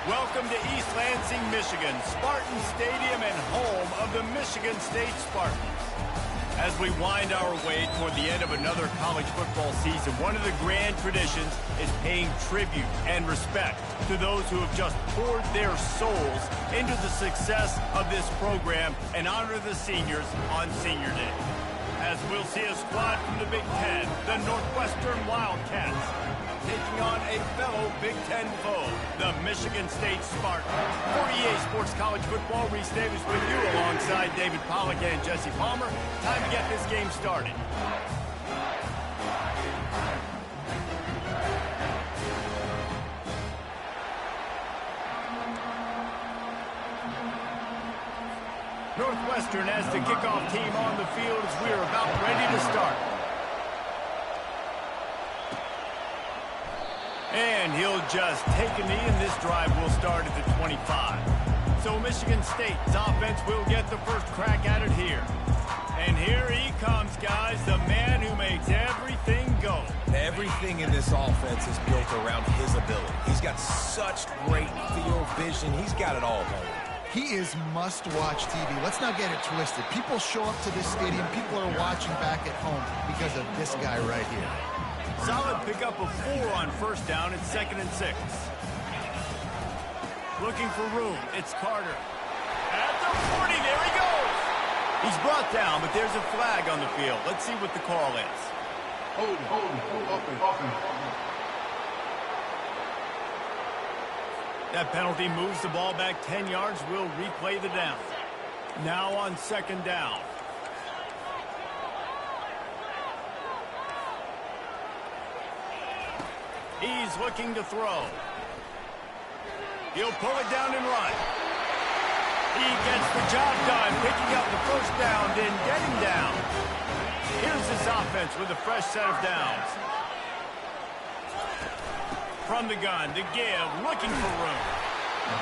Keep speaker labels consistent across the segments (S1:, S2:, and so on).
S1: Welcome to East Lansing, Michigan, Spartan Stadium and home of the Michigan State Spartans. As we wind our way toward the end of another college football season, one of the grand traditions is paying tribute and respect to those who have just poured their souls into the success of this program and honor the seniors on Senior Day. As we'll see a squad from the Big Ten, the Northwestern Wildcats, taking on a fellow Big Ten foe, the Michigan State Spartans. For EA Sports College Football, Reese Davis with you alongside David Pollack and Jesse Palmer. Time to get this game started. Northwestern has the kickoff team on the field as we are about ready to start. And he'll just take a knee, and this drive will start at the 25. So Michigan State's offense will get the first crack at it here. And here he comes, guys, the man who makes everything go.
S2: Everything in this offense is built around his ability. He's got such great field vision. He's got it all going.
S3: He is must-watch TV. Let's not get it twisted. People show up to this stadium. People are watching back at home because of this guy right here.
S1: Solid pickup of 4 on first down. It's 2nd and 6. Looking for room. It's Carter. At the 40, there he goes. He's brought down, but there's a flag on the field. Let's see what the call is.
S4: Hold, open.
S1: That penalty moves the ball back 10 yards. We'll replay the down. Now on 2nd down. He's looking to throw. He'll pull it down and run. He gets the job done, picking up the first down, then getting down. Here's this offense with a fresh set of downs. From the gun to give, looking for room.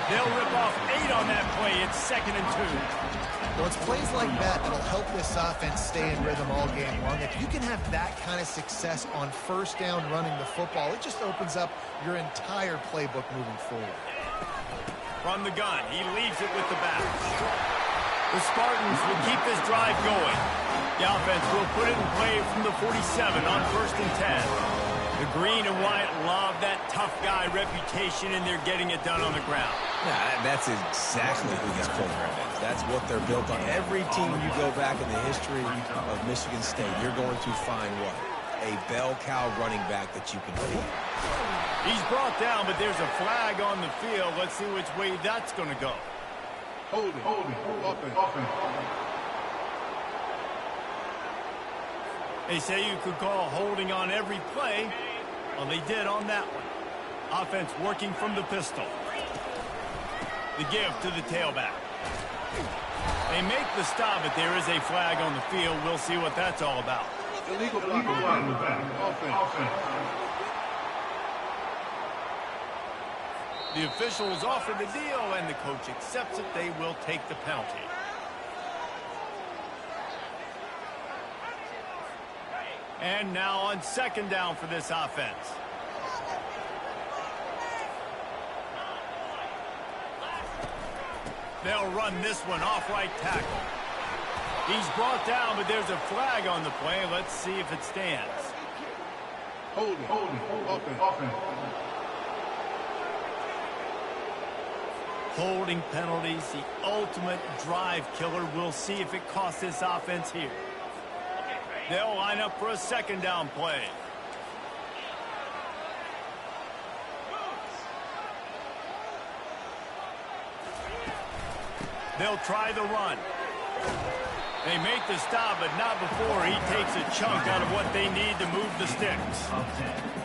S1: They'll rip off 8 on that play. It's 2nd and 2.
S3: Well, it's plays like that that'll help this offense stay in rhythm all game long. If you can have that kind of success on first down running the football, it just opens up your entire playbook moving forward.
S1: From the gun, he leaves it with the back. The Spartans will keep this drive going. The offense will put it in play from the 47 on 1st and 10. The green and white love that tough guy reputation, and they're getting it done on the ground.
S2: Yeah, that's exactly who this program is. That's what they're built on. Every team you go back in the history of Michigan State, you're going to find what? A bell cow running back that you can feed.
S1: He's brought down, but there's a flag on the field. Let's see which way that's going to go.
S4: Hold it, open.
S1: They say you could call holding on every play. Well, they did on that one. Offense working from the pistol. The give to the tailback. They make the stop, but there is a flag on the field. We'll see what that's all about.
S4: Illegal flag in the back. Offense.
S1: The officials offer the deal, and the coach accepts it. They will take the penalty. And now on 2nd down for this offense. They'll run this one off right tackle. He's brought down, but there's a flag on the play. Let's see if it stands.
S4: Hold it, open.
S1: Holding penalties, the ultimate drive killer. We'll see if it costs this offense here. They'll line up for a 2nd down play. They'll try the run. They make the stop, but not before he takes a chunk out of what they need to move the sticks.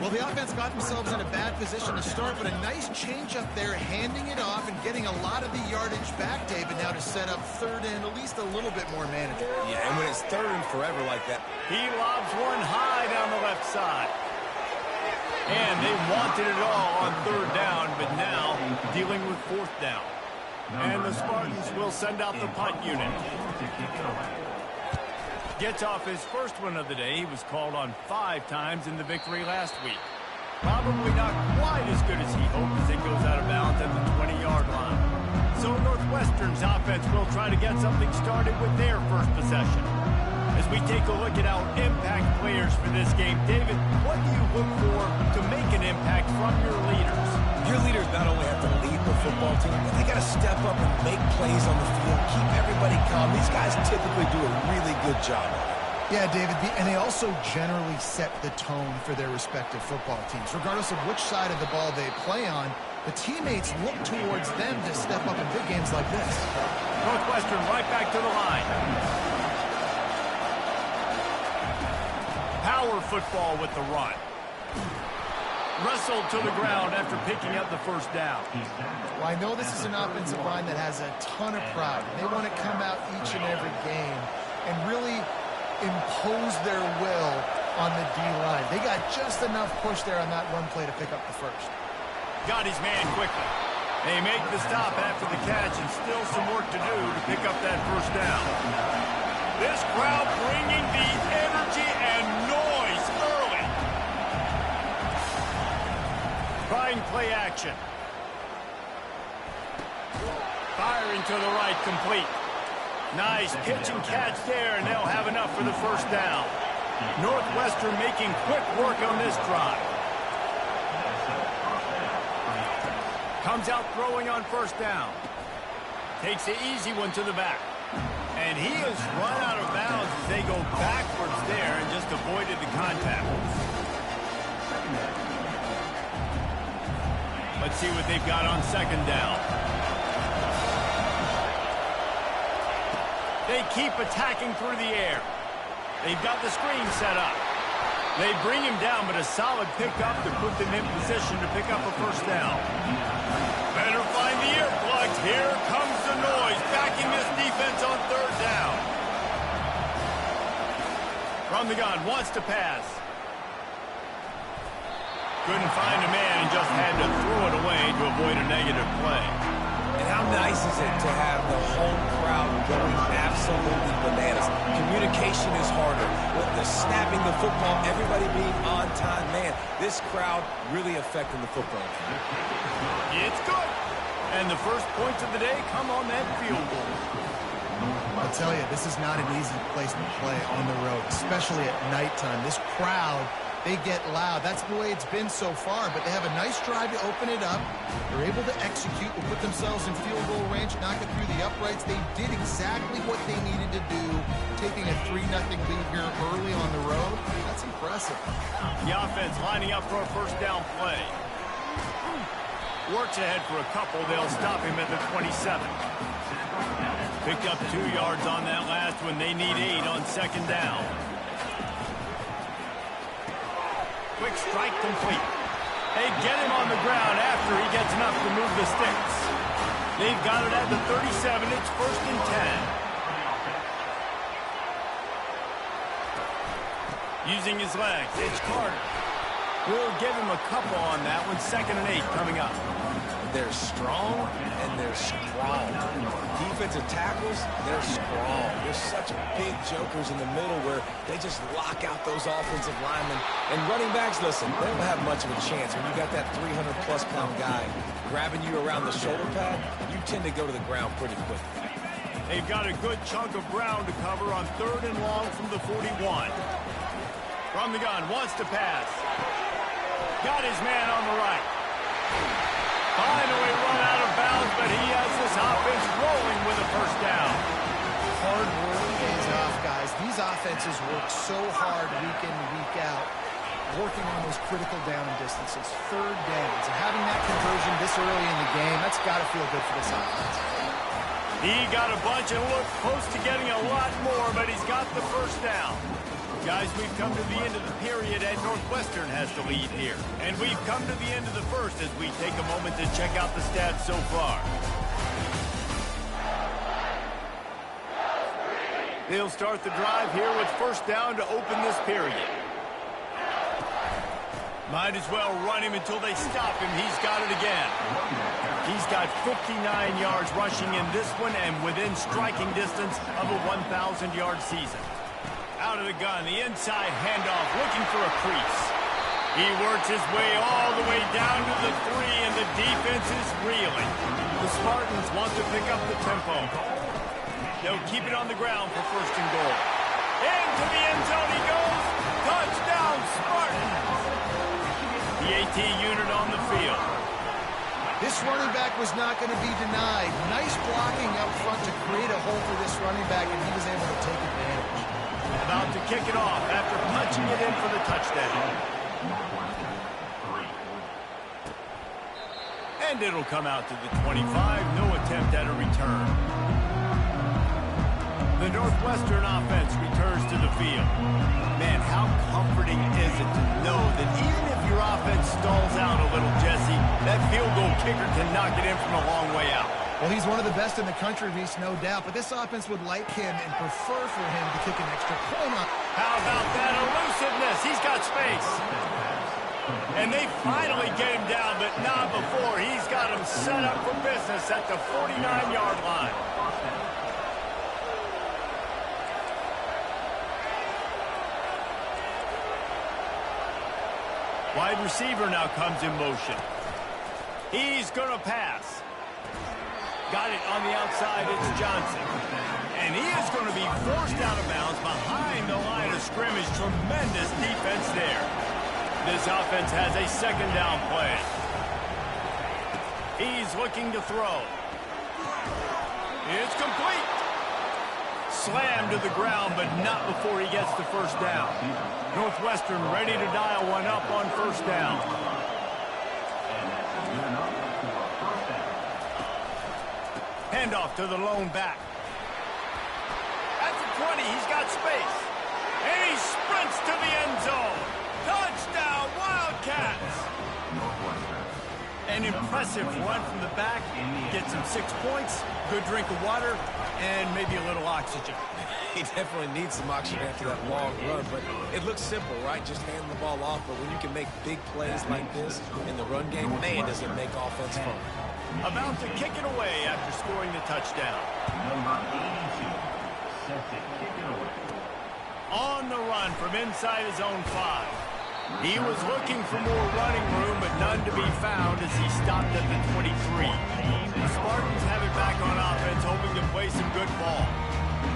S3: Well, the offense got themselves in a bad position to start, but a nice change up there, handing it off and getting a lot of the yardage back, David, now to set up 3rd and at least a little bit more manageable.
S2: Yeah, and when it's 3rd and forever like that.
S1: He lobs one high down the left side. And they wanted it all on 3rd down, but now dealing with 4th down. And the Spartans will send out the punt unit. Gets off his first one of the day. He was called on 5 times in the victory last week. Probably not quite as good as he hoped as it goes out of bounds at the 20-yard line. So Northwestern's offense will try to get something started with their first possession. As we take a look at our impact players for this game, David, what do you look for to make an impact from your leaders?
S2: Your leaders not only have to lead the football team, but they got to step up and make plays on the field, keep everybody calm. These guys typically do a really good job of it.
S3: Yeah, David, and they also generally set the tone for their respective football teams. Regardless of which side of the ball they play on, the teammates look towards them to step up in big games like this.
S1: Northwestern right back to the line. Power football with the run. Wrestled to the ground after picking up the first down.
S3: Well, I know this is an offensive line that has a ton of pride. They want to come out each and every game and really impose their will on the D-line. They got just enough push there on that run play to pick up the first.
S1: Got his man quickly. They make the stop after the catch and still some work to do to pick up that first down. This crowd bringing the energy and noise early. Trying play action. Firing to the right, complete. Nice pitch and catch there, and they'll have enough for the first down. Northwestern making quick work on this drive. Comes out throwing on first down. Takes the easy one to the back. And he has run out of bounds as they go backwards there and just avoided the contact. Let's see what they've got on second down. They keep attacking through the air. They've got the screen set up. They bring him down, but a solid pickup to put them in position to pick up a first down. Better find the earplugs. Here comes the noise, backing this defense on third down. From the gun, wants to pass. Couldn't find a man and just had to throw it away to avoid a negative play.
S2: And how nice is it to have the home crowd going absolutely bananas? Communication is harder. With the snapping the football, everybody being on time, man, this crowd really affecting the football team.
S1: It's good. And the first points of the day come on that field goal.
S3: I'll tell you, this is not an easy place to play on the road, especially at nighttime. This crowd, they get loud. That's the way it's been so far, but they have a nice drive to open it up. They're able to execute and put themselves in field goal range, knock it through the uprights. They did exactly what they needed to do, taking a 3-0 lead here early on the road. That's impressive.
S1: The offense lining up for a first down play. Works ahead for a couple. They'll stop him at the 27. Picked up 2 yards on that last one. They need 8 on second down. Quick strike complete. They get him on the ground after he gets enough to move the sticks. They've got it at the 37. It's first and 10. Using his legs, it's Carter. We'll give him a couple on that one. Second and 8 coming up.
S2: They're strong and they're strong. Defensive tackles, they're strong. There's such big jokers in the middle where they just lock out those offensive linemen. And running backs, listen, they don't have much of a chance. When you got that 300-plus pound guy grabbing you around the shoulder pad, you tend to go to the ground pretty quickly.
S1: They've got a good chunk of ground to cover on third and long from the 41. From the gun, wants to pass. Got his man on the right. Finally run out of bounds, but he has this offense rolling with a first down.
S3: Hard work pays off, guys. These offenses work so hard week in, week out, working on those critical down and distances, third downs. And having that conversion this early in the game, that's got to feel good for this offense.
S1: He got a bunch and looked close to getting a lot more, but he's got the first down. Guys, we've come to the end of the period, and Northwestern has the lead here. And we've come to the end of the first as we take a moment to check out the stats so far. They'll start the drive here with first down to open this period. Might as well run him until they stop him. He's got it again. He's got 59 yards rushing in this one and within striking distance of a 1,000-yard season. Out of the gun, the inside handoff, looking for a crease. He works his way all the way down to the 3, and the defense is reeling. The Spartans want to pick up the tempo. They'll keep it on the ground for 1st and goal. Into the end zone he goes. Touchdown, Spartans. The AT unit on the field.
S3: This running back was not going to be denied. Nice blocking up front to create a hole for this running back, and he was able to take advantage.
S1: About to kick it off after punching it in for the touchdown. And it'll come out to the 25. No attempt at a return. The Northwestern offense returns to the field. Man, how comforting is it to know that even if your offense stalls out a little, Jesse, that field goal kicker can knock it in from a long way out.
S3: Well, he's one of the best in the country, Reese, no doubt, but this offense would like him and prefer for him to kick an extra point on.
S1: How about that elusiveness? He's got space. And they finally get him down, but not before. He's got him set up for business at the 49-yard line. Wide receiver now comes in motion. He's going to pass. Got it on the outside. It's Johnson. And he is going to be forced out of bounds behind the line of scrimmage. Tremendous defense there. This offense has a 2nd down play. He's looking to throw. It's complete. Slammed to the ground, but not before he gets to 1st down. Northwestern ready to dial one up on 1st down. Handoff to the lone back. At the 20, he's got space. And he sprints to the end zone. Touchdown, Wildcats! An impressive run from the back. Gets him 6 points, good drink of water, and maybe a little oxygen.
S2: He definitely needs some oxygen after that long run, but it looks simple, right? Just hand the ball off, but when you can make big plays like this in the run game, man, does it make offense fun.
S1: About to kick it away after scoring the touchdown.
S5: Number 82, set to kick it away.
S1: On the run from inside his own 5. He was looking for more running room, but none to be found as he stopped at the 23. The Spartans have it back on offense, hoping to play some good ball.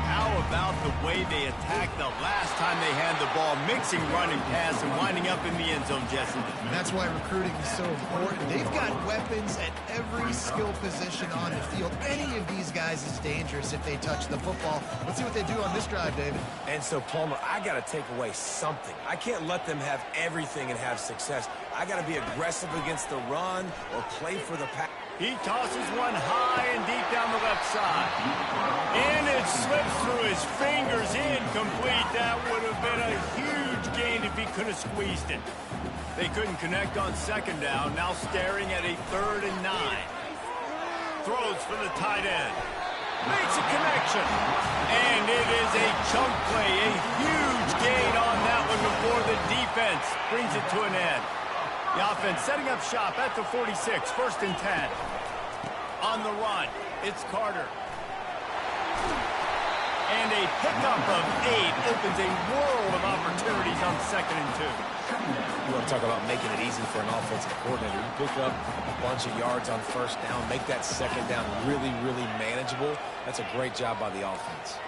S1: How about the way they attacked the last time they had the ball, mixing run and pass and winding up in the end zone, Jesse?
S3: That's why recruiting is so important. They've got weapons at every skill position on the field. Any of these guys is dangerous if they touch the football. Let's see what they do on this drive, David.
S2: And so, Palmer, I got to take away something. I can't let them have everything and have success. I got to be aggressive against the run or play for the pass.
S1: He tosses one high and deep down the left side. And it slips through his fingers, incomplete. That would have been a huge gain if he could have squeezed it. They couldn't connect on 2nd down, now staring at a 3rd and 9. Throws for the tight end. Makes a connection. And it is a chunk play, a huge gain on that one before the defense brings it to an end. The offense setting up shop at the 46, 1st and 10. On the run, it's Carter. And a pickup of 8 opens a world of opportunities on 2nd and 2.
S2: You want to talk about making it easy for an offensive coordinator. You pick up a bunch of yards on 1st down, make that 2nd down really, really manageable. That's a great job by the offense.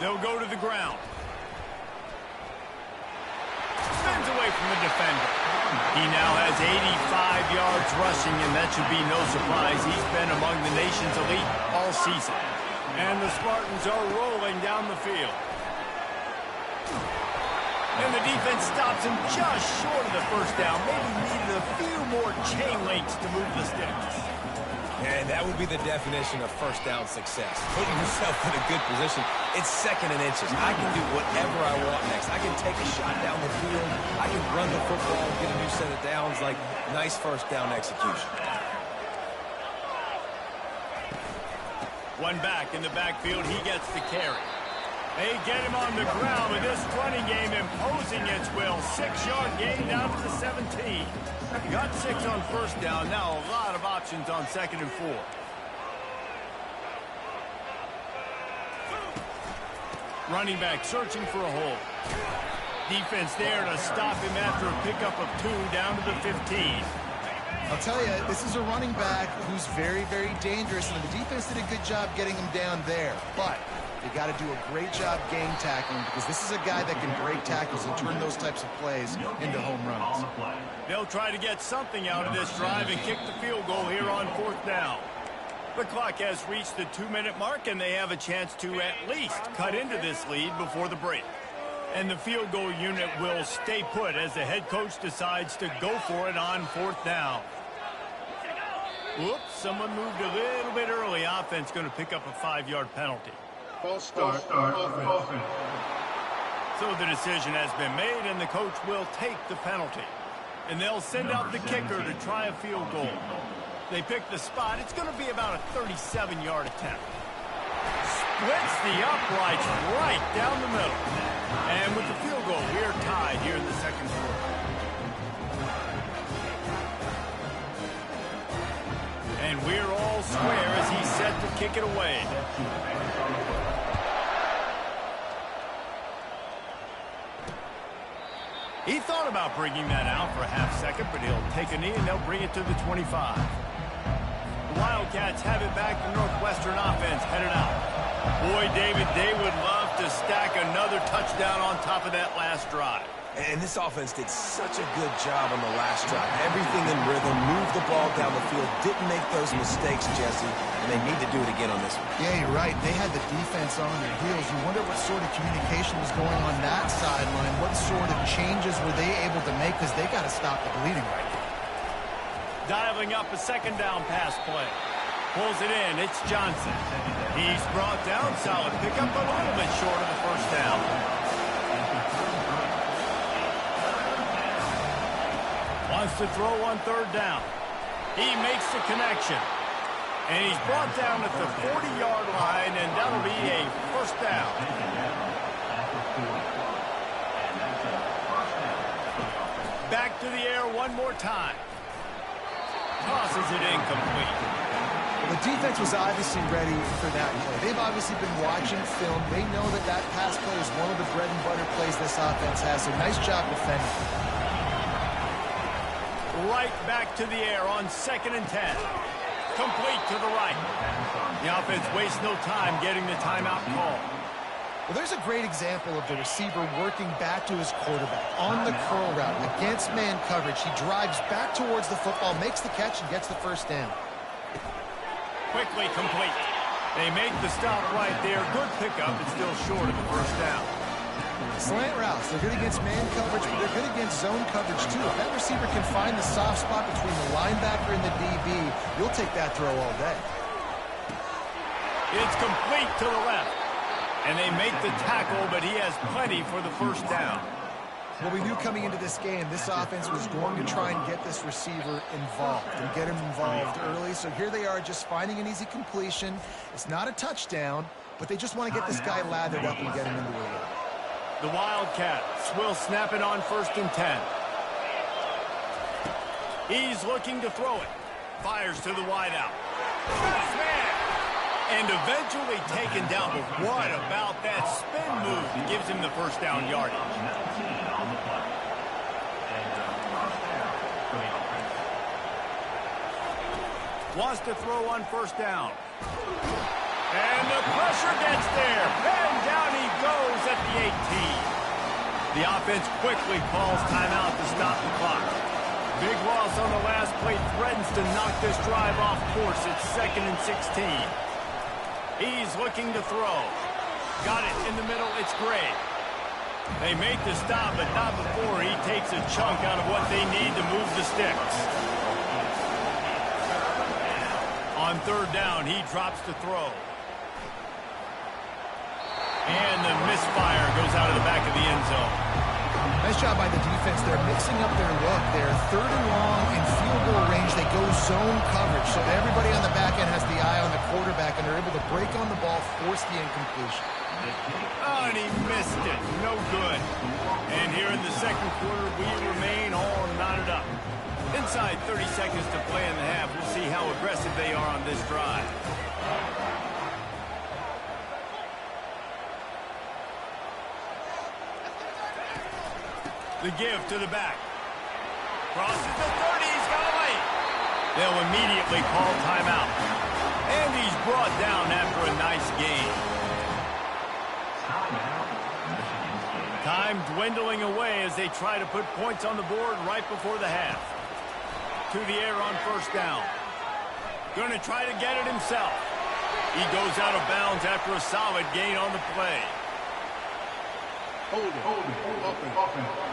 S1: They'll go to the ground. Spins away from the defender. He now has 85 yards rushing, and that should be no surprise. He's been among the nation's elite all season. And the Spartans are rolling down the field. And the defense stops him just short of the 1st down. Maybe needed a few more chain links to move the sticks.
S2: And that would be the definition of 1st down success. Putting yourself in a good position. It's 2nd and inches. I can do whatever I want next. I can take a shot down the field. I can run the football and get a new set of downs. Like, nice 1st down execution.
S1: One back in the backfield. He gets the carry. They get him on the ground with this running game imposing its will. 6-yard gain down to the 17. Got 6 on 1st down. Now a lot of options on 2nd and 4. Running back searching for a hole. Defense there to stop him after a pickup of 2 down to the 15.
S3: I'll tell you, this is a running back who's very, very dangerous, and the defense did a good job getting him down there. But they got to do a great job gang tackling, because this is a guy that can break tackles and turn those types of plays into home runs.
S1: They'll try to get something out of this drive and kick the field goal here on 4th down. The clock has reached the 2-minute mark, and they have a chance to at least cut into this lead before the break. And the field goal unit will stay put as the head coach decides to go for it on 4th down. Whoops, someone moved a little bit early. Offense going to pick up a 5-yard penalty.
S4: False start. Offense.
S1: So the decision has been made, and the coach will take the penalty. And they'll send out the kicker to try a field goal. They pick the spot. It's going to be about a 37-yard attempt. Splits the uprights right down the middle. And with the field goal, we're tied here in the second quarter. And we're all square as he's set to kick it away. He thought about bringing that out for a half second, but he'll take a knee and they'll bring it to the 25. The Wildcats have it back. The Northwestern offense headed out. Boy, David, they would love to stack another touchdown on top of that last drive.
S2: And this offense did such a good job on the last drive. Everything in rhythm, moved the ball down the field, didn't make those mistakes, Jesse, and they need to do it again on this one.
S3: Yeah, you're right. They had the defense on their heels. You wonder what sort of communication was going on that sideline. What sort of changes were they able to make, because they got to stop the bleeding right now.
S1: Dialing up a 2nd down pass play. Pulls it in. It's Johnson. He's brought down. Solid pickup, a little bit short of the 1st down. Wants to throw on 3rd down. He makes the connection. And he's brought down at the 40-yard line, and that'll be a 1st down. Back to the air one more time. Tosses it incomplete.
S3: The defense was obviously ready for that play. They've obviously been watching film. They know that that pass play is one of the bread and butter plays this offense has, so nice job defending.
S1: Right back to the air on 2nd and 10. Complete to the right. The offense wastes no time getting the timeout call.
S3: Well, there's a great example of the receiver working back to his quarterback on the curl route against man coverage. He drives back towards the football, makes the catch, and gets the 1st down.
S1: Quickly complete. They make the stop right there. Good pickup. It's still short of the 1st down.
S3: Slant routes. They're good against man coverage, but they're good against zone coverage, too. If that receiver can find the soft spot between the linebacker and the DB, you'll take that throw all day.
S1: It's complete to the left. And they make the tackle, but he has plenty for the 1st down.
S3: Well, we knew coming into this game, this offense was going to try and get this receiver involved and get him involved early. So here they are just finding an easy completion. It's not a touchdown, but they just want to get this guy lathered up and get him into the game.
S1: The Wildcats will snap it on 1st and 10. He's looking to throw it. Fires to the wideout. Got his man. And eventually taken down. But what about that spin move that gives him the 1st down yardage? Wants to throw on 1st down. And the pressure gets there. And down he goes at the 18. The offense quickly calls timeout to stop the clock. Big loss on the last play threatens to knock this drive off course. It's 2nd and 16. He's looking to throw. Got it in the middle. It's Gray. They make the stop, but not before he takes a chunk out of what they need to move the sticks. On 3rd down, he drops to throw. And the misfire goes out of the back of the end zone.
S3: Nice job by the defense. They're mixing up their look. They're 3rd and long in field goal range. They go zone coverage. So everybody on the back end has the eye on the quarterback, and they're able to break on the ball, force the incompletion.
S1: Oh, and he missed it. No good. And here in the 2nd quarter, we remain all knotted up. Inside 30 seconds to play in the half. We'll see how aggressive they are on this drive. The give to the back. Crosses the 30. He's got a lane. They'll immediately call timeout. And he's brought down after a nice gain. Time dwindling away as they try to put points on the board right before the half. To the air on first down. Going to try to get it himself. He goes out of bounds after a solid gain on the play.
S4: Hold it. Offense.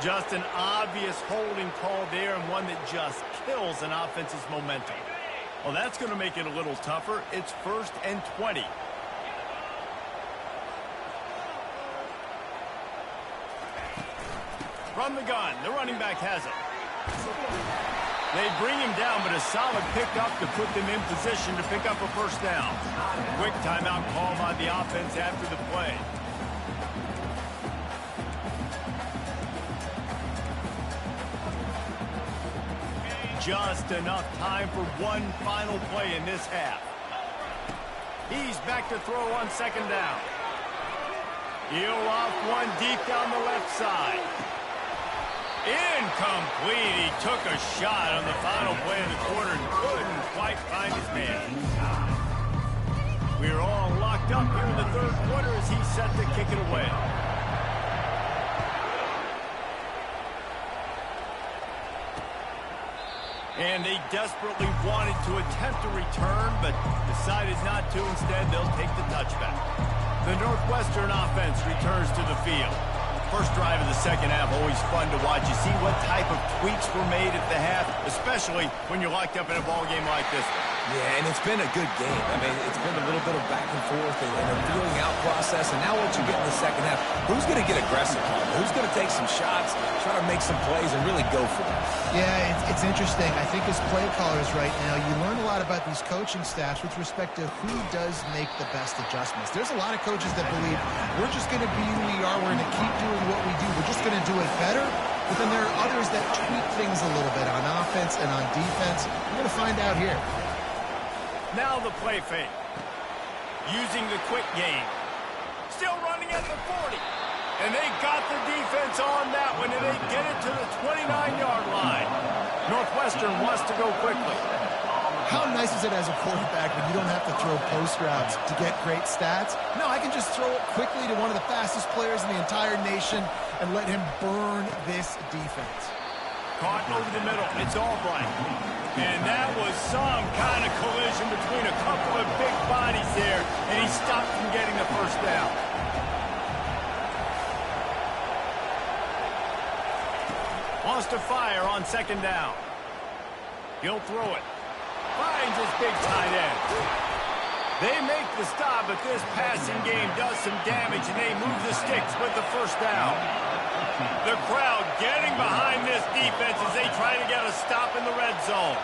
S1: Just an obvious holding call there, and one that just kills an offense's momentum. Well, that's going to make it a little tougher. It's 1st and 20. From the gun, the running back has it. They bring him down, but a solid pickup to put them in position to pick up a first down. Quick timeout call by the offense after the play. Just enough time for one final play in this half. He's back to throw on second down. He'll off one deep down the left side. Incomplete. He took a shot on the final play of the quarter and couldn't quite find his man. We're all locked up here in the third quarter as he's set to kick it away. And they desperately wanted to attempt a return, but decided not to. Instead, they'll take the touchback. The Northwestern offense returns to the field. First drive of the second half, always fun to watch. You see what type of tweaks were made at the half, especially when you're locked up in a ball game like this one.
S2: Yeah, and it's been a good game. I mean, it's been a little bit of back and forth and a feeling out process. And now what you get in the second half, who's going to get aggressive? Who's going to take some shots, try to make some plays, and really go for it?
S3: Yeah, it's interesting. I think as play callers right now, you learn a lot about these coaching staffs with respect to who does make the best adjustments. There's a lot of coaches that believe we're just going to be who we are. We're going to keep doing what we do. We're just going to do it better. But then there are others that tweak things a little bit on offense and on defense. We're going to find out here.
S1: Now the play fake. Using the quick game. Still running at the 40. And they got the defense on that one, and they get it to the 29-yard line. Northwestern wants to go quickly.
S3: How nice is it as a quarterback when you don't have to throw post routes to get great stats? No, I can just throw it quickly to one of the fastest players in the entire nation and let him burn this defense.
S1: Caught over the middle. It's Albright. And that was some kind of collision between a couple of big bodies there, and he stopped from getting the first down. Wants to fire on second down. He'll throw it. Finds his big tight end. They make the stop, but this passing game does some damage, and they move the sticks with the first down. The crowd getting behind this defense as they try to get a stop in the red zone.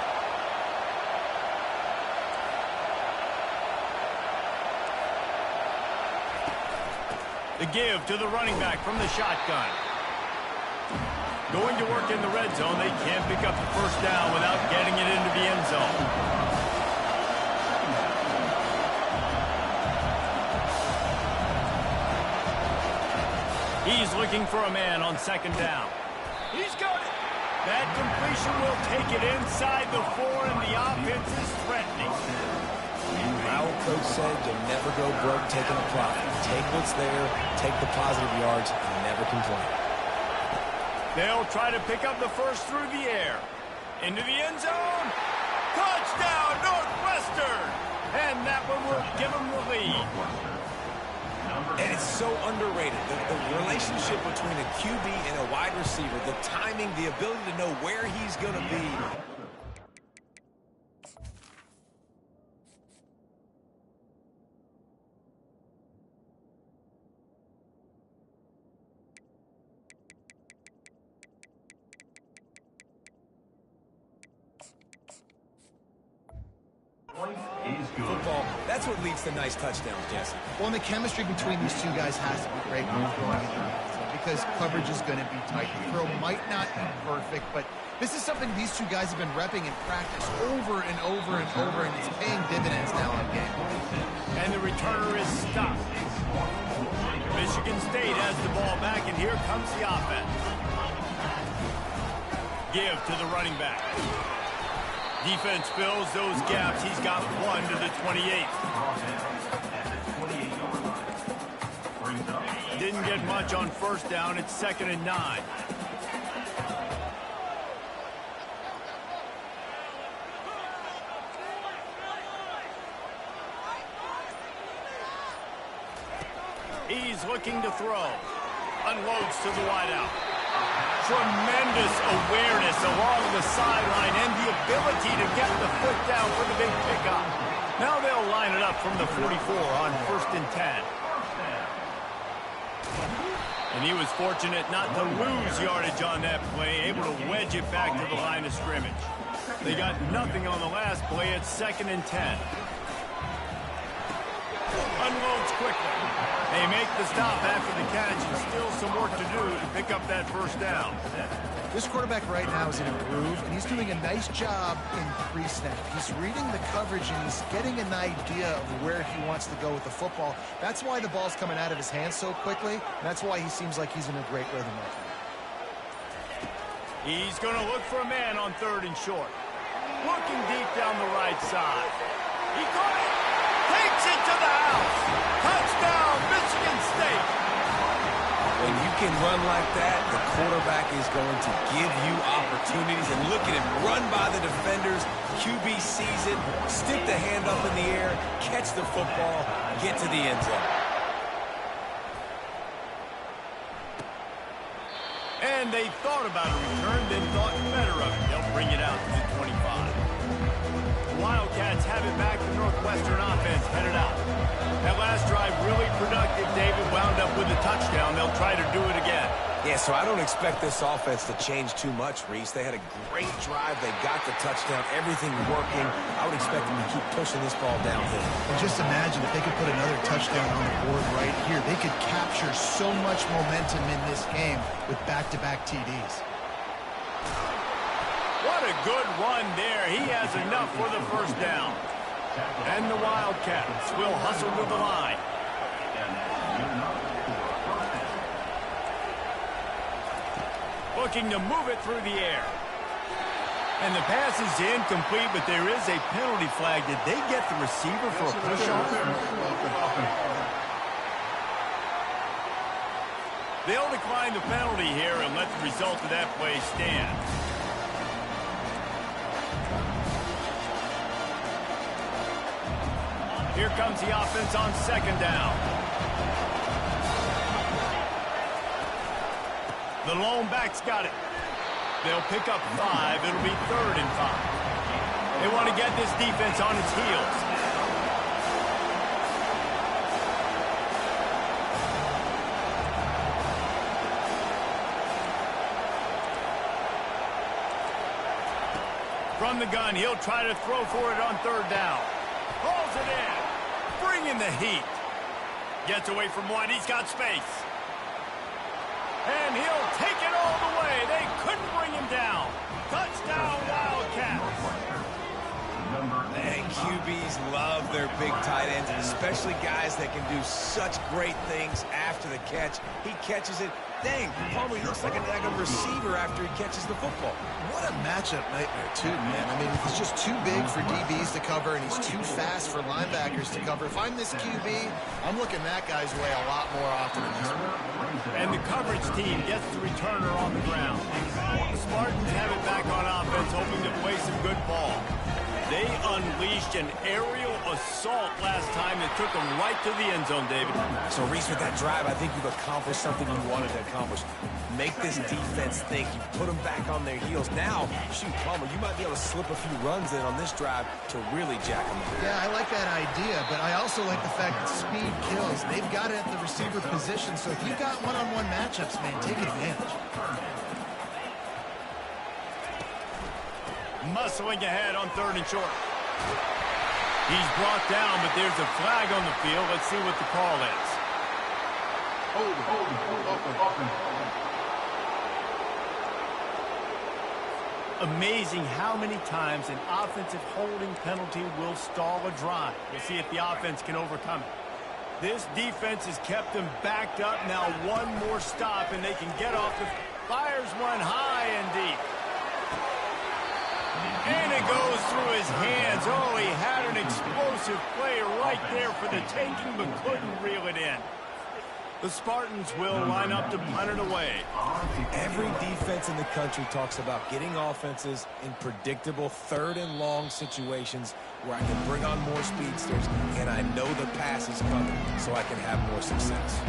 S1: The give to the running back from the shotgun. Going to work in the red zone. They can't pick up the first down without getting it into the end zone. He's looking for a man on second down. He's got it. That completion will take it inside the 4, and the offense is threatening.
S2: My old coach said you'll never go broke taking a profit. Take what's there, take the positive yards, and never complain.
S1: They'll try to pick up the first through the air. Into the end zone. Touchdown, Northwestern! And that one will give them the lead.
S2: And it's so underrated. The relationship between a QB and a wide receiver, the timing, the ability to know where he's going to be. Football, that's what leads to nice touchdowns, Jesse.
S3: Well, and the chemistry between these two guys has to be great when you're throwing in the red zone because coverage is going to be tight. The throw might not be perfect, but this is something these two guys have been repping in practice over and over and over, and it's paying dividends now in game.
S1: And the returner is stopped. Michigan State has the ball back, and here comes the offense. Give to the running back. Defense fills those gaps. He's got one to the 28. Didn't get much on first down. It's 2nd and 9. He's looking to throw. Unloads to the wideout. Tremendous awareness along the sideline and the ability to get the foot down for the big pickup. Now they'll line it up from the 44 on 1st and 10. And he was fortunate not to lose yardage on that play, able to wedge it back to the line of scrimmage. They got nothing on the last play. It's 2nd and 10. Unloads quickly. They make the stop after the catch, and still some work to do to pick up that first down.
S3: This quarterback right now is in a groove, and he's doing a nice job in pre-snap. He's reading the coverage, and he's getting an idea of where he wants to go with the football. That's why the ball's coming out of his hands so quickly, and that's why he seems like he's in a great rhythm right now.
S1: He's going to look for a man on 3rd and short. Looking deep down the right side. He caught it. Takes it to the house. Touchdown, Michigan State.
S2: When you can run like that, the quarterback is going to give you opportunities. And look at him run by the defenders. QB sees it, stick the hand up in the air, catch the football, get to the end zone.
S1: And they thought about a return, then thought better of it. They'll bring it out to the 25. Wildcats have it back. The Northwestern offense headed out. That last drive really productive. David wound up with a touchdown. They'll try to do it again.
S2: Yeah, so I don't expect this offense to change too much, Reese. They had a great drive. They got the touchdown. Everything working. I would expect them to keep pushing this ball downhill.
S3: And just imagine if they could put another touchdown on the board right here. They could capture so much momentum in this game with back-to-back TDs.
S1: What a good run there. He has enough for the first down. And the Wildcats will hustle to the line. Looking to move it through the air. And the pass is incomplete, but there is a penalty flag. Did they get the receiver for a push-off? They'll decline the penalty here and let the result of that play stand. Here comes the offense on 2nd down. The lone back's got it. They'll pick up 5. It'll be 3rd and 5. They want to get this defense on its heels. From the gun, he'll try to throw for it on 3rd down. Hauls it in. Bringing the heat. Gets away from one. He's got space. And he'll take it all the way. They couldn't bring him down. Touchdown, Wildcats.
S2: And QBs love their big tight ends, especially guys that can do such great things after the catch. He catches it. Dang, Palmer, he looks like a daggone receiver after he catches the football.
S3: What a matchup nightmare, too, man. I mean, he's just too big for DBs to cover, and he's too fast for linebackers to cover. If I'm this QB, I'm looking that guy's way a lot more often than this one.
S1: And the coverage team gets the returner on the ground. The Spartans have it back on offense, hoping to play some good ball. They unleashed an aerial assault last time that took them right to the end zone, David.
S2: So, Reese, with that drive, I think you've accomplished something you wanted to accomplish. Make this defense think. You put them back on their heels. Now, shoot, Palmer, you might be able to slip a few runs in on this drive to really jack them up.
S3: Yeah, I like that idea, but I also like the fact that speed kills. They've got it at the receiver position, so if you've got one-on-one matchups, man, take advantage.
S1: Muscling ahead on 3rd and short. He's brought down, but there's a flag on the field. Let's see what the call is. Amazing how many times an offensive holding penalty will stall a drive. We'll see if the offense can overcome it. This defense has kept them backed up. Now one more stop, and they can get off the... Fires one high and deep. And it goes through his hands. Oh, he had an explosive play right there for the taking, but couldn't reel it in. The Spartans will line up to punt it away.
S2: Every defense in the country talks about getting offenses in predictable third and long situations where I can bring on more speedsters and I know the pass is coming so I can have more success.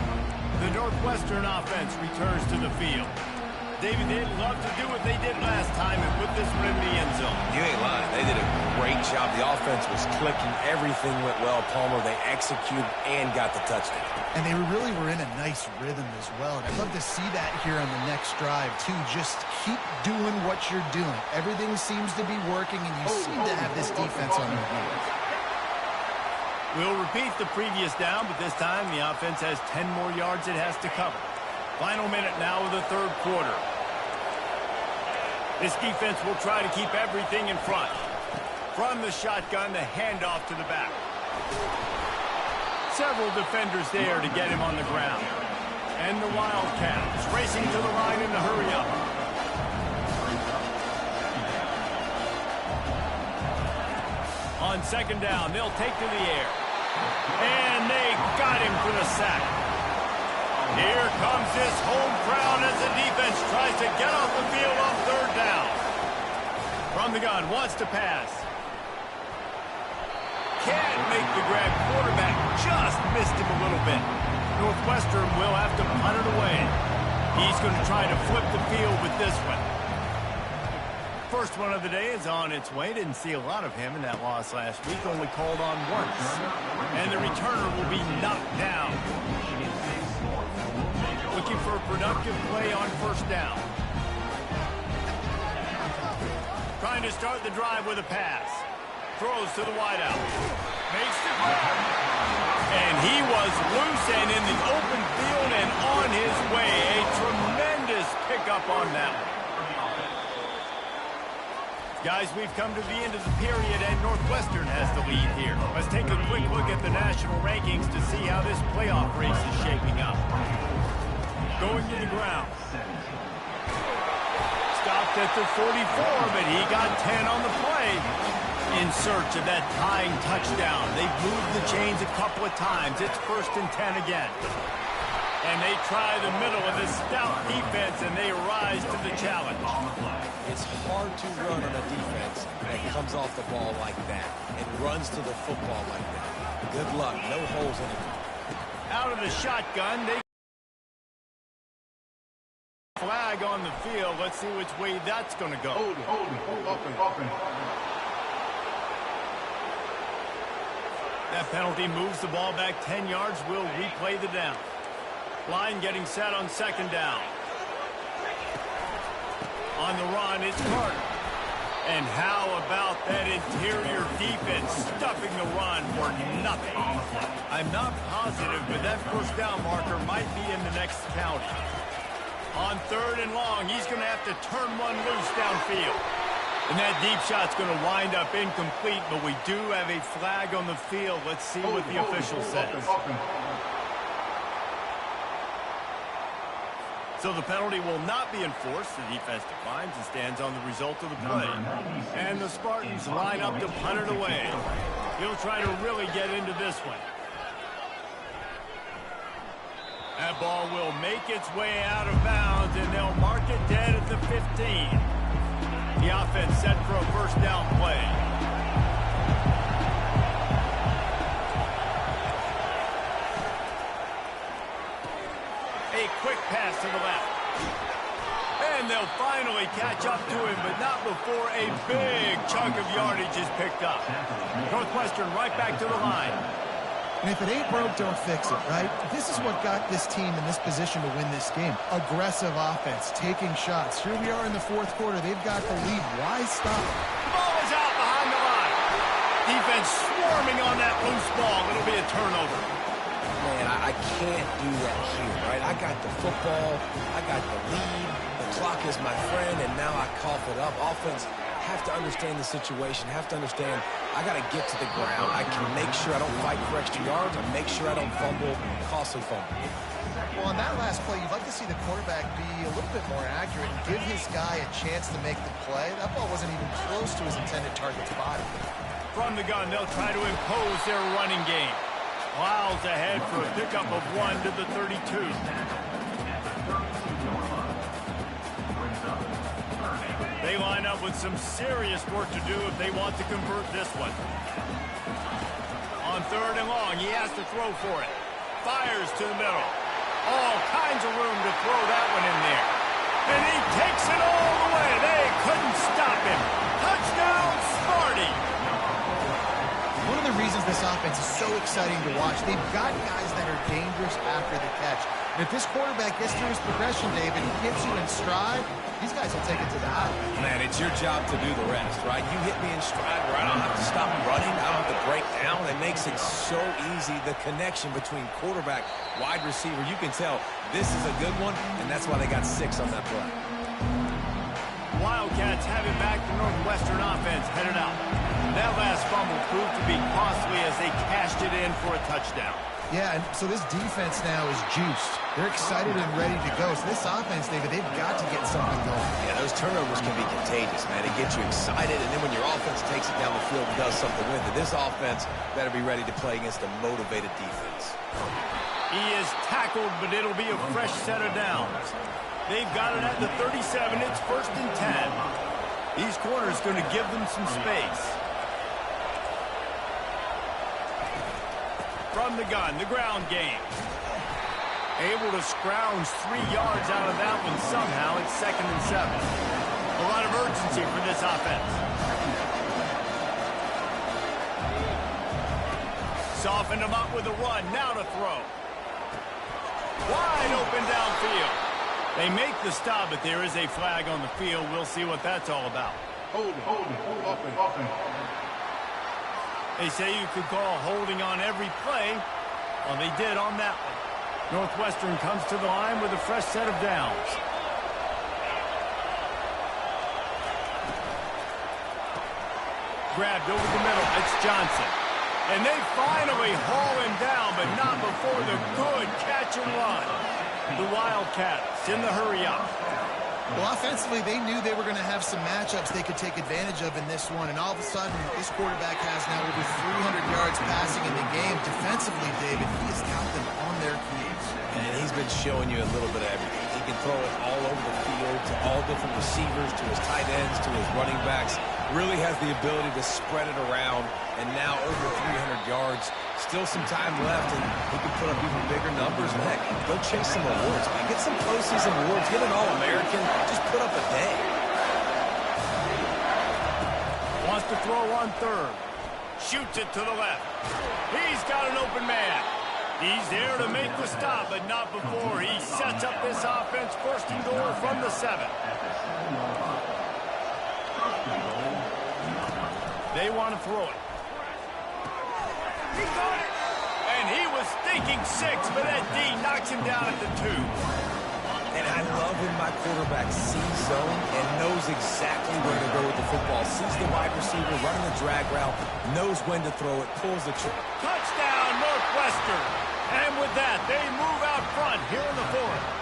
S1: The Northwestern offense returns to the field. David, they'd love to do what they did last time and put this one in the end zone.
S2: You ain't lying. They did a great job. The offense was clicking. Everything went well, Palmer. They executed and got the touchdown.
S3: And they really were in a nice rhythm as well. And I'd love to see that here on the next drive, too. Just keep doing what you're doing. Everything seems to be working, and you seem to have this defense on their heels.
S1: We'll repeat the previous down, but this time the offense has 10 more yards it has to cover. Final minute now of the third quarter. This defense will try to keep everything in front. From the shotgun, the handoff to the back. Several defenders there to get him on the ground. And the Wildcats racing to the line in the hurry up. On second down, they'll take to the air. And they got him for the sack. Here comes this home crowd as the defense tries to get off the field on third down. From the gun, wants to pass. Can't make the grab. Quarterback just missed him a little bit. Northwestern will have to punt it away. He's going to try to flip the field with this one. First one of the day is on its way. Didn't see a lot of him in that loss last week. Only called on once. And the returner will be knocked down. Looking for a productive play on first down. Trying to start the drive with a pass. Throws to the wideout. Makes the grab. And he was loose and in the open field and on his way. A tremendous pickup on that one. Guys, we've come to the end of the period, and Northwestern has the lead here. Let's take a quick look at the national rankings to see how this playoff race is shaping up. Going to the ground. Stopped at the 44, but he got 10 on the play. In search of that tying touchdown. They've moved the chains a couple of times. It's 1st and 10 again. And they try the middle of this stout defense, and they rise to the challenge.
S2: It's hard to run on a defense that comes off the ball like that and runs to the football like that. Good luck. No holes in it.
S1: Out of the shotgun, they flag on the field. Let's see which way that's going to go.
S4: Hold it.
S1: That penalty moves the ball back 10 yards. We'll replay the down. Line getting set on second down. On the run, it's Carter. And how about that interior defense stuffing the run for nothing? I'm not positive, but that first down marker might be in the next county. On third and long, he's going to have to turn one loose downfield. And that deep shot's going to wind up incomplete, but we do have a flag on the field. Let's see what the official says. So the penalty will not be enforced. The defense declines and stands on the result of the play. And the Spartans line up to punt it away. He'll try to really get into this one. That ball will make its way out of bounds, and they'll mark it dead at the 15. The offense set for a first down play. A quick pass to the left. And they'll finally catch up to him, but not before a big chunk of yardage is picked up. Northwestern right back to the line.
S3: And if it ain't broke, don't fix it, right? This is what got this team in this position to win this game. Aggressive offense, taking shots. Here we are in the fourth quarter. They've got the lead. Why stop?
S1: The ball is out behind the line. Defense swarming on that loose ball. It'll be a turnover.
S2: Man, I can't do that here, right? I got the football. I got the lead. The clock is my friend, and now I cough it up. Offense have to understand the situation, have to understand I got to get to the ground. I can make sure I don't fight for extra yards. I make sure I don't fumble, costly fumble.
S3: Well, on that last play, you'd like to see the quarterback be a little bit more accurate and give his guy a chance to make the play. That ball wasn't even close to his intended target's body.
S1: From the gun, they'll try to impose their running game. Miles ahead for a pickup of 1 to the 32. They line up with some serious work to do if they want to convert this one. On 3rd and long, he has to throw for it. Fires to the middle. All kinds of room to throw that one in there. And he takes it all the way. They couldn't stop him. Touchdown, Sparty.
S3: One of the reasons this offense is so exciting to watch, they've got guys that are dangerous after the catch. And if this quarterback gets through his progression, David, he hits you in stride, these guys will take it to the house.
S2: Man, it's your job to do the rest, right? You hit me in stride where I don't have to stop running. I don't have to break down. It makes it so easy. The connection between quarterback, wide receiver, you can tell this is a good one, and that's why they got 6 on that play.
S1: Wildcats have it back. The Northwestern offense headed out. That last fumble proved to be costly as they cashed it in for a touchdown.
S3: Yeah, and so this defense now is juiced. They're excited and ready to go. So this offense, David, they've got to get something going.
S2: Yeah, those turnovers can be contagious, man. It gets you excited, and then when your offense takes it down the field and does something with it, this offense better be ready to play against a motivated defense.
S1: He is tackled, but it'll be a fresh set of downs. They've got it at the 37. It's 1st and 10. These corners going to give them some space. From the gun, the ground game. Able to scrounge 3 yards out of that one somehow. It's 2nd and 7. A lot of urgency for this offense. Soften them up with a run. Now to throw. Wide open downfield. They make the stop, but there is a flag on the field. We'll see what that's all about.
S4: Hold it.
S1: They say you could call holding on every play. Well, they did on that one. Northwestern comes to the line with a fresh set of downs. Grabbed over the middle. It's Johnson. And they finally haul him down, but not before the good catch and run. The Wildcats in the hurry-up.
S3: Well, offensively, they knew they were going to have some matchups they could take advantage of in this one, and all of a sudden, this quarterback has now over 300 yards passing in the game. Defensively, David, he has got them on their heels.
S2: And he's been showing you a little bit of everything. He can throw it all over the field to all different receivers, to his tight ends, to his running backs. Really has the ability to spread it around, and now over 300 yards. Still some time left, and he can put up even bigger numbers. And heck, go chase some awards, man. Get some postseason awards. Get an All-American. Just put up a day.
S1: Wants to throw on 3rd. Shoots it to the left. He's got an open man. He's there to make the stop, but not before he sets up this offense 1st and goal from the 7. They want to throw it. He got it. And he was thinking 6, but that D knocks him down at the 2.
S2: And I love when my quarterback sees zone and knows exactly where to go with the football. Sees the wide receiver running the drag route, knows when to throw it, pulls the trigger.
S1: Touchdown, Northwestern. And with that, they move out front here in the 4th.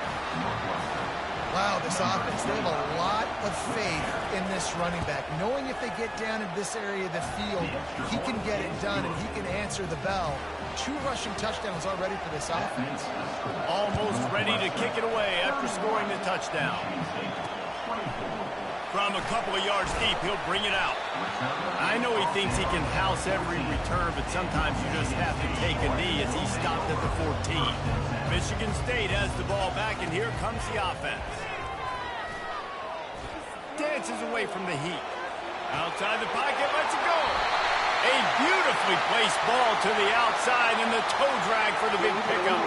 S3: Wow, this offense, they have a lot of faith in this running back, knowing if they get down in this area of the field, he can get it done and he can answer the bell. 2 rushing touchdowns already for this offense.
S1: Almost ready to kick it away after scoring the touchdown. From a couple of yards deep, he'll bring it out. I know he thinks he can house every return, but sometimes you just have to take a knee as he stopped at the 14. Michigan State has the ball back, and here comes the offense. Dances away from the heat. Outside the pocket, lets it go. A beautifully placed ball to the outside, and the toe drag for the big pickup.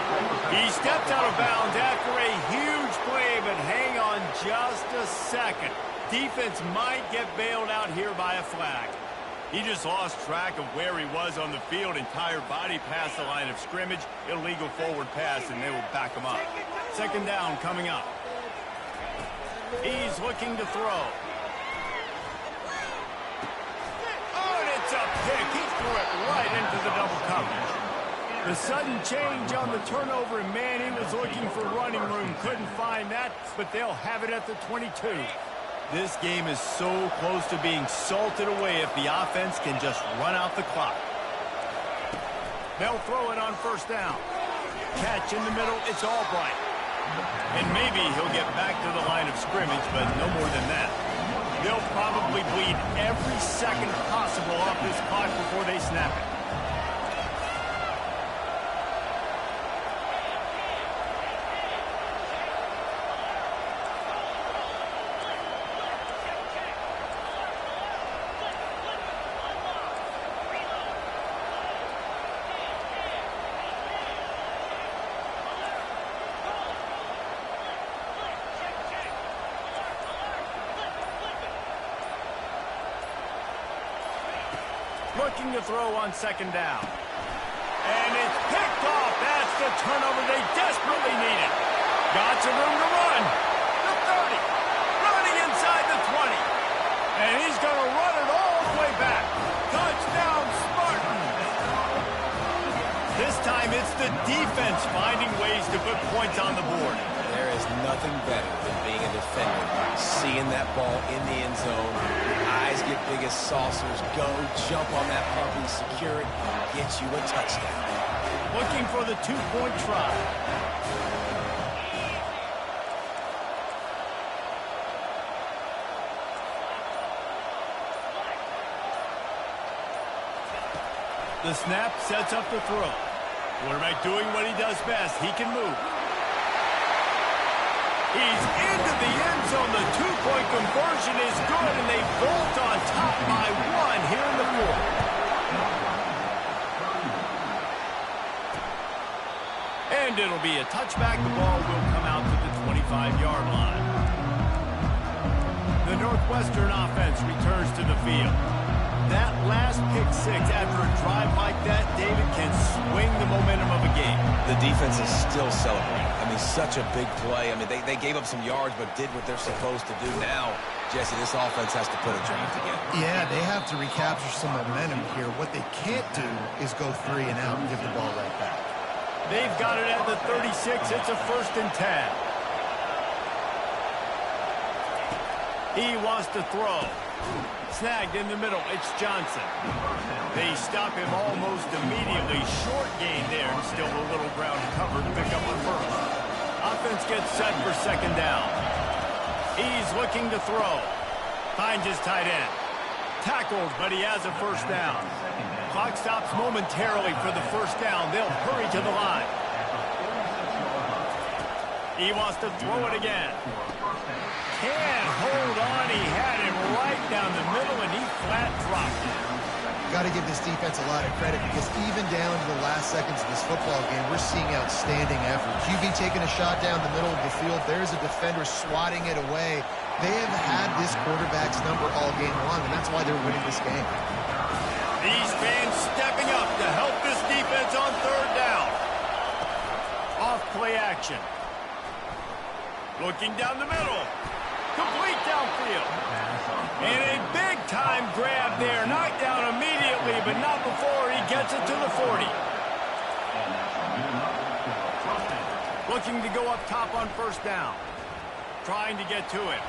S1: He stepped out of bounds after a huge play, but hang on just a second. Defense might get bailed out here by a flag. He just lost track of where he was on the field. Entire body past the line of scrimmage. Illegal forward pass, and they will back him up. 2nd down coming up. He's looking to throw. pick. He threw it right into the double coverage. The sudden change on the turnover, and man, he was looking for running room. Couldn't find that, but they'll have it at the 22. This game is so close to being salted away if the offense can just run out the clock. They'll throw it on first down. Catch in the middle, it's Albright. And maybe he'll get back to the line of scrimmage, but no more than that. They'll probably bleed every second possible off this clock before they snap it. Looking to throw on second down. And it's picked off. That's the turnover they desperately needed. Got some room to run. The 30. Running inside the 20. And he's going to run it all the way back. Touchdown, Spartan. This time it's the defense finding ways to put points on the board.
S2: There is nothing better than being a defender, seeing that ball in the end zone, your eyes get big as saucers, go, jump on that puppy, secure it, get you a touchdown.
S1: Looking for the two-point try. The snap sets up the throw. Quarterback doing what he does best. He can move. He's into the end zone. The two-point conversion is good, and they bolt on top by one here in the fourth. And it'll be a touchback. The ball will come out to the 25-yard line. The Northwestern offense returns to the field. That last pick six after a drive like that, David, can swing the momentum of a game.
S2: The defense is still celebrating. I mean, such a big play. I mean, they gave up some yards but did what they're supposed to do. Now, Jesse, this offense has to put a drive together.
S3: Yeah, they have to recapture some momentum here. What they can't do is go 3 and out and give the ball right back.
S1: They've got it at the 36. It's a 1st and 10. He wants to throw. Snagged in the middle, it's Johnson. They stop him almost immediately. Short gain there, and still a little ground covered to pick up on first. Offense gets set for second down. He's looking to throw. Finds his tight end. Tackled, but he has a first down. Clock stops momentarily for the first down. They'll hurry to the line. He wants to throw it again. Can't hold on. He had him right down the middle, and he flat dropped it.
S3: Got to give this defense a lot of credit because even down to the last seconds of this football game, we're seeing outstanding effort. QB taking a shot down the middle of the field. There's a defender swatting it away. They have had this quarterback's number all game long, and that's why they're winning this game.
S1: These fans stepping up to help this defense on third down. Off play action. Looking down the middle. Complete downfield. And a big-time grab there. Knocked down immediately, but not before he gets it to the 40. Looking to go up top on first down. Trying to get to it.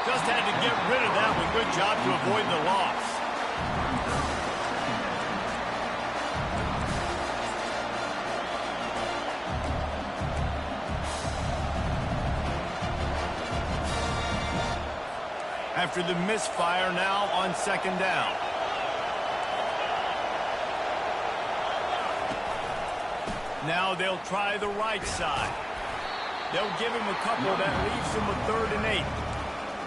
S1: Just had to get rid of that one. Good job to avoid the loss. After the misfire, now on second down. Now they'll try the right side. They'll give him a couple that leaves him with 3rd and 8.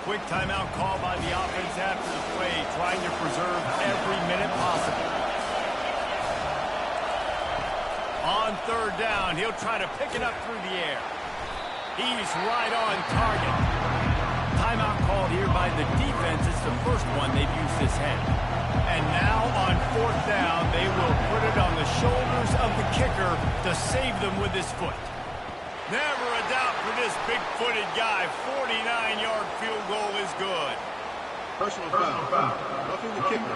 S1: Quick timeout call by the offense after the play, trying to preserve every minute possible. On third down, he'll try to pick it up through the air. He's right on target. Timeout called here by the defense. It's the first one they've used this head. And now on 4th down, they will put it on the shoulders of the kicker to save them with his foot. Never a doubt for this big-footed guy. 49-yard field goal is good.
S4: Personal foul. Roughing the kicker.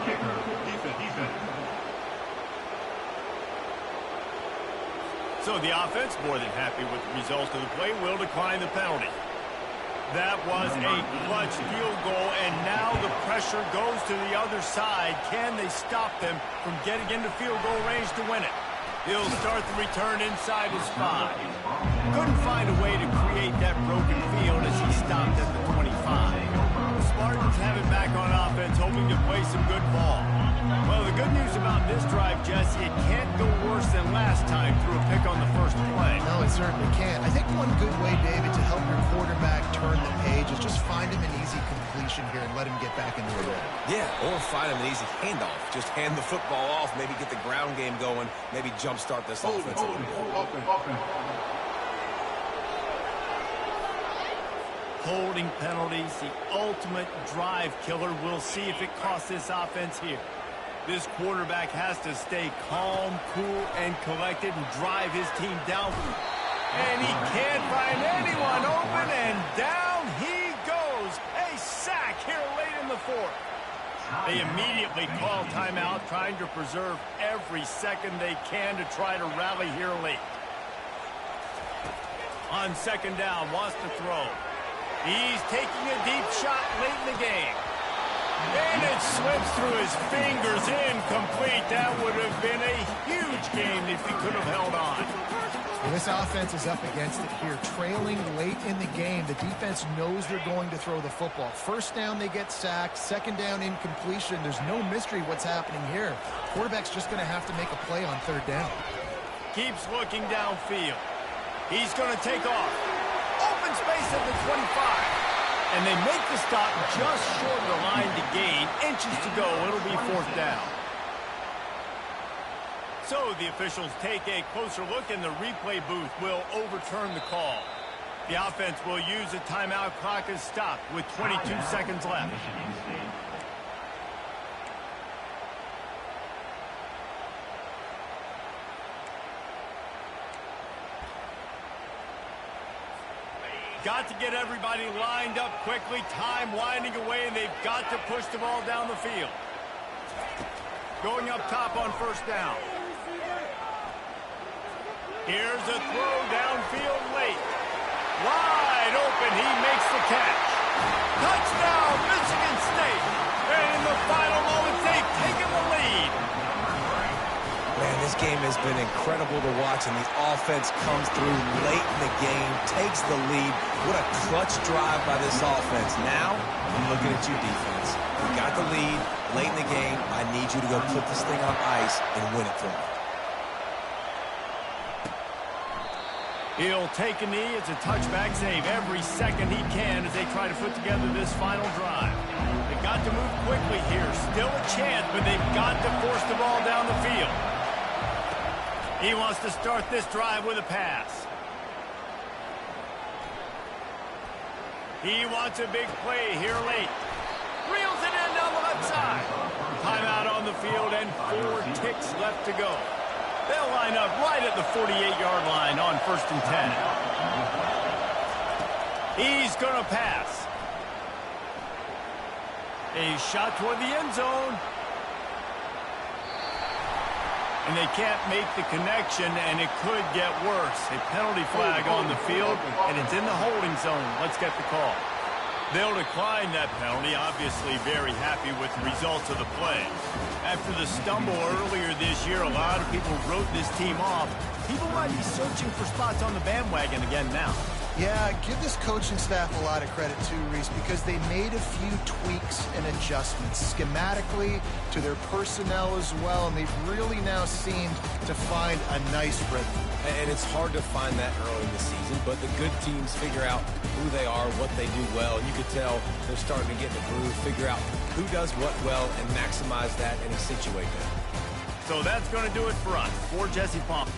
S4: Defense.
S1: So the offense, more than happy with the result of the play, will decline the penalty. That was a clutch field goal, and now the pressure goes to the other side. Can they stop them from getting into field goal range to win it? He'll start the return inside his 5. Couldn't find a way to create that broken field as he stopped at the 25. The Spartans have it back on offense, hoping to play some good ball. Well, the good news about this drive, Jesse, it can't go worse than last time through a pick on the first play.
S3: No, it certainly can't. I think one good way, David, to help your quarterback turn the page is just find him an easy completion here and let him get back into the rhythm.
S2: Yeah, or find him an easy handoff. Just hand the football off, maybe get the ground game going, maybe jumpstart this offense a little bit.
S1: Holding penalties, the ultimate drive killer. We'll see if it costs this offense here. This quarterback has to stay calm, cool, and collected and drive his team down. And he can't find anyone open, and down he goes. A sack here late in the 4th. They immediately call timeout, trying to preserve every second they can to try to rally here late. On 2nd down, wants to throw. He's taking a deep shot late in the game. And it slips through his fingers, incomplete. That would have been a huge game if he could have held on.
S3: Well, this offense is up against it here. Trailing late in the game, the defense knows they're going to throw the football. 1st down, they get sacked. 2nd down, incompletion. There's no mystery what's happening here. Quarterback's just going to have to make a play on 3rd down.
S1: Keeps looking downfield. He's going to take off. Open space at the 25. And they make the stop just short of the line to gain. Inches to go. It'll be 4th down. So the officials take a closer look, and the replay booth will overturn the call. The offense will use a timeout. Clock is stopped with 22 seconds left. Got to get everybody lined up quickly. Time winding away, and they've got to push the ball down the field. Going up top on 1st down. Here's a throw downfield late. Wide open, he makes the catch. Touchdown, Michigan State. And in the final moments, they've taken the lead.
S2: Man, this game has been incredible to watch, and the offense comes through late in the game, takes the lead. What a clutch drive by this offense. Now, I'm looking at you, defense. You got the lead late in the game. I need you to go put this thing on ice and win it for me.
S1: He'll take a knee. It's a touchback save every second he can as they try to put together this final drive. They've got to move quickly here. Still a chance, but they've got to force the ball down the field. He wants to start this drive with a pass. He wants a big play here late. Reels it in down the left side. Timeout on the field and 4 ticks left to go. They'll line up right at the 48-yard line on 1st and 10. He's going to pass. A shot toward the end zone. And they can't make the connection, and it could get worse. A penalty flag on the field, and it's in the holding zone. Let's get the call. They'll decline that penalty, obviously very happy with the results of the play. After the stumble earlier this year, a lot of people wrote this team off. People might be searching for spots on the bandwagon again now.
S3: Yeah, give this coaching staff a lot of credit too, Reese, because they made a few tweaks and adjustments schematically to their personnel as well, and they've really now seemed to find a nice rhythm.
S2: And it's hard to find that early in the season, but the good teams figure out who they are, what they do well. You could tell they're starting to get in the groove, figure out who does what well, and maximize that and accentuate that.
S1: So that's going to do it for us. For Jesse Palmer.